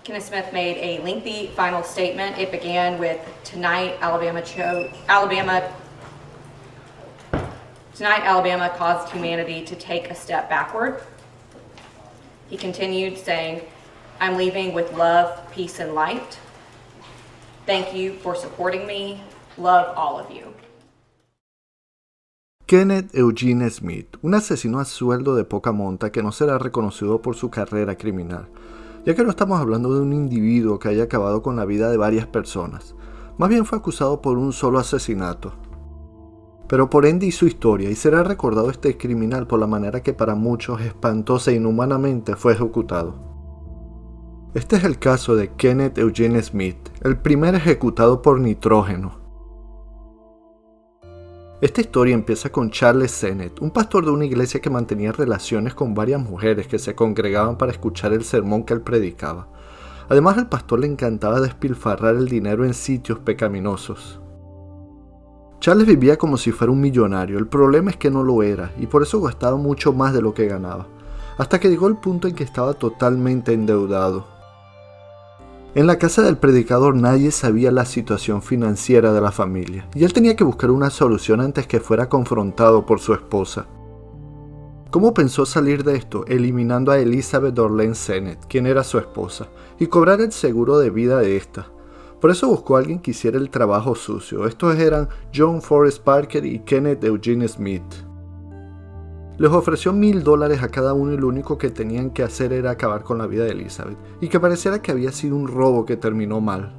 Kenneth Smith made a lengthy final statement. It began with, Tonight, Alabama caused humanity to take a step backward. He continued saying, I'm leaving with love, peace, and light. Thank you for supporting me. Love all of you. Kenneth Eugene Smith, un asesino a sueldo de poca monta que no será reconocido por su carrera criminal, ya que no estamos hablando de un individuo que haya acabado con la vida de varias personas, más bien fue acusado por un solo asesinato. Pero por ende hizo historia y será recordado este criminal por la manera que para muchos espantosa e inhumanamente fue ejecutado. Este es el caso de Kenneth Eugene Smith, el primer ejecutado por nitrógeno. Esta historia empieza con Charles Sennett, un pastor de una iglesia que mantenía relaciones con varias mujeres que se congregaban para escuchar el sermón que él predicaba. Además, al pastor le encantaba despilfarrar el dinero en sitios pecaminosos. Charles vivía como si fuera un millonario, el problema es que no lo era, y por eso gastaba mucho más de lo que ganaba, hasta que llegó el punto en que estaba totalmente endeudado. En la casa del predicador nadie sabía la situación financiera de la familia, y él tenía que buscar una solución antes que fuera confrontado por su esposa. ¿Cómo pensó salir de esto? Eliminando a Elizabeth Orlene Sennett, quien era su esposa, y cobrar el seguro de vida de esta. Por eso buscó a alguien que hiciera el trabajo sucio. Estos eran John Forrest Parker y Kenneth Eugene Smith. Les ofreció $1,000 a cada uno y lo único que tenían que hacer era acabar con la vida de Elizabeth, y que pareciera que había sido un robo que terminó mal.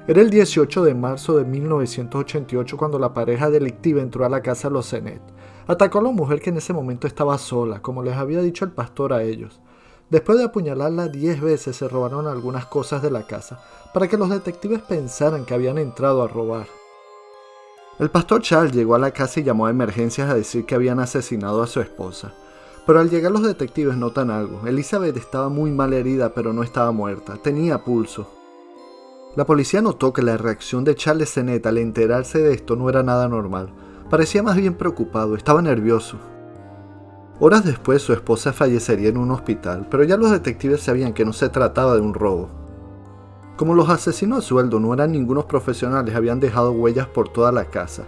Era el 18 de marzo de 1988 cuando la pareja delictiva entró a la casa de los Sennett. Atacó a la mujer que en ese momento estaba sola, como les había dicho el pastor a ellos. Después de apuñalarla 10 veces se robaron algunas cosas de la casa, para que los detectives pensaran que habían entrado a robar. El pastor Charles llegó a la casa y llamó a emergencias a decir que habían asesinado a su esposa. Pero al llegar los detectives notan algo. Elizabeth estaba muy mal herida, pero no estaba muerta. Tenía pulso. La policía notó que la reacción de Charles Sennett al enterarse de esto no era nada normal. Parecía más bien preocupado, estaba nervioso. Horas después su esposa fallecería en un hospital, pero ya los detectives sabían que no se trataba de un robo. Como los asesinos a sueldo no eran ningunos profesionales, habían dejado huellas por toda la casa.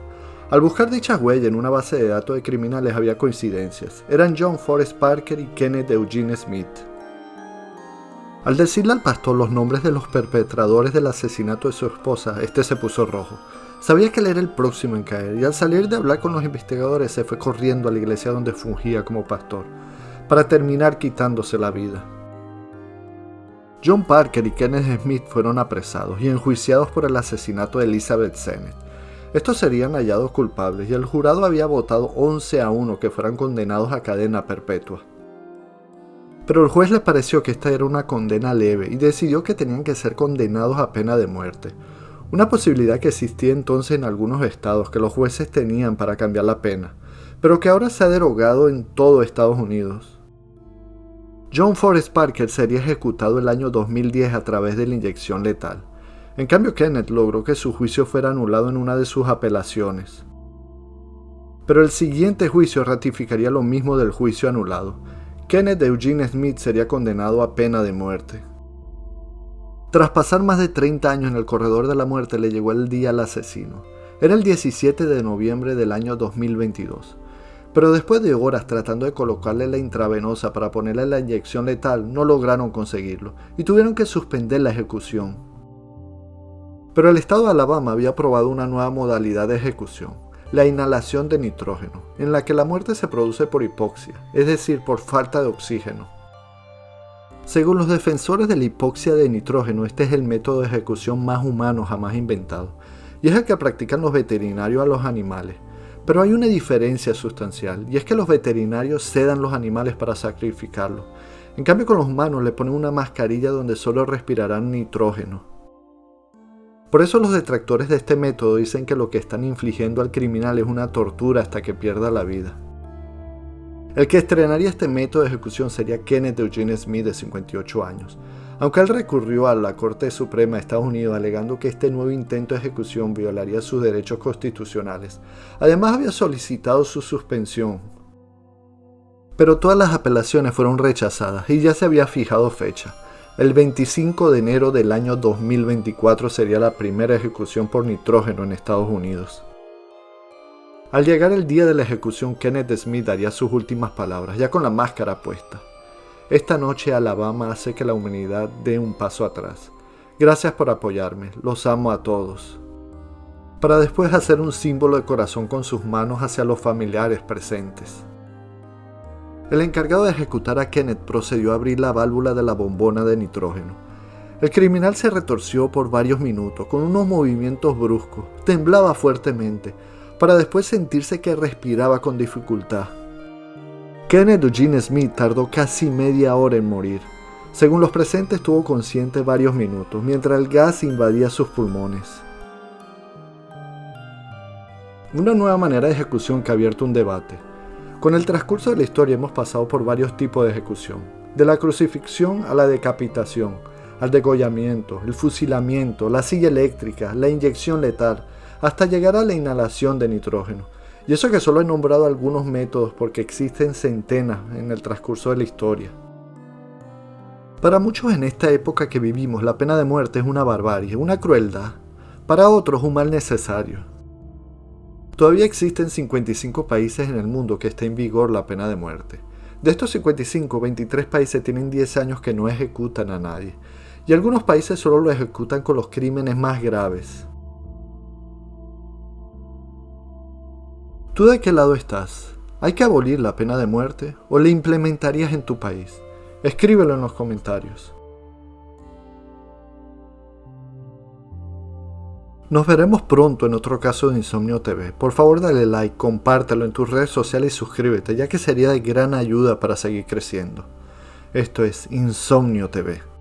Al buscar dichas huellas en una base de datos de criminales había coincidencias. Eran John Forrest Parker y Kenneth Eugene Smith. Al decirle al pastor los nombres de los perpetradores del asesinato de su esposa, este se puso rojo. Sabía que él era el próximo en caer y al salir de hablar con los investigadores se fue corriendo a la iglesia donde fungía como pastor, para terminar quitándose la vida. John Parker y Kenneth Smith fueron apresados y enjuiciados por el asesinato de Elizabeth Sennett. Estos serían hallados culpables y el jurado había votado 11-1 que fueran condenados a cadena perpetua. Pero el juez le pareció que esta era una condena leve y decidió que tenían que ser condenados a pena de muerte, una posibilidad que existía entonces en algunos estados que los jueces tenían para cambiar la pena, pero que ahora se ha derogado en todo Estados Unidos. John Forrest Parker sería ejecutado el año 2010 a través de la inyección letal. En cambio, Kenneth logró que su juicio fuera anulado en una de sus apelaciones. Pero el siguiente juicio ratificaría lo mismo del juicio anulado. Kenneth Eugene Smith sería condenado a pena de muerte. Tras pasar más de 30 años en el corredor de la muerte, le llegó el día al asesino. Era el 17 de noviembre del año 2022. Pero después de horas tratando de colocarle la intravenosa para ponerle la inyección letal, no lograron conseguirlo y tuvieron que suspender la ejecución. Pero el estado de Alabama había aprobado una nueva modalidad de ejecución, la inhalación de nitrógeno, en la que la muerte se produce por hipoxia, es decir, por falta de oxígeno. Según los defensores de la hipoxia de nitrógeno, este es el método de ejecución más humano jamás inventado, y es el que practican los veterinarios a los animales. Pero hay una diferencia sustancial, y es que los veterinarios sedan los animales para sacrificarlos. En cambio, con los humanos le ponen una mascarilla donde solo respirarán nitrógeno. Por eso los detractores de este método dicen que lo que están infligiendo al criminal es una tortura hasta que pierda la vida. El que estrenaría este método de ejecución sería Kenneth Eugene Smith, de 58 años. Aunque él recurrió a la Corte Suprema de Estados Unidos alegando que este nuevo intento de ejecución violaría sus derechos constitucionales, además había solicitado su suspensión. Pero todas las apelaciones fueron rechazadas y ya se había fijado fecha. El 25 de enero del año 2024 sería la primera ejecución por nitrógeno en Estados Unidos. Al llegar el día de la ejecución, Kenneth Smith daría sus últimas palabras, ya con la máscara puesta. Esta noche Alabama hace que la humanidad dé un paso atrás. Gracias por apoyarme, los amo a todos. Para después hacer un símbolo de corazón con sus manos hacia los familiares presentes. El encargado de ejecutar a Kenneth procedió a abrir la válvula de la bombona de nitrógeno. El criminal se retorció por varios minutos, con unos movimientos bruscos, temblaba fuertemente, para después sentirse que respiraba con dificultad. Kenneth Eugene Smith tardó casi media hora en morir. Según los presentes, estuvo consciente varios minutos, mientras el gas invadía sus pulmones. Una nueva manera de ejecución que ha abierto un debate. Con el transcurso de la historia hemos pasado por varios tipos de ejecución, de la crucifixión a la decapitación, al degollamiento, el fusilamiento, la silla eléctrica, la inyección letal, hasta llegar a la inhalación de nitrógeno. Y eso que solo he nombrado algunos métodos porque existen centenas en el transcurso de la historia. Para muchos en esta época que vivimos, la pena de muerte es una barbarie, una crueldad. Para otros, un mal necesario. Todavía existen 55 países en el mundo que está en vigor la pena de muerte. De estos 55, 23 países tienen 10 años que no ejecutan a nadie. Y algunos países solo lo ejecutan con los crímenes más graves. ¿Tú de qué lado estás? ¿Hay que abolir la pena de muerte o la implementarías en tu país? Escríbelo en los comentarios. Nos veremos pronto en otro caso de Insomnio TV. Por favor dale like, compártelo en tus redes sociales y suscríbete, ya que sería de gran ayuda para seguir creciendo. Esto es Insomnio TV.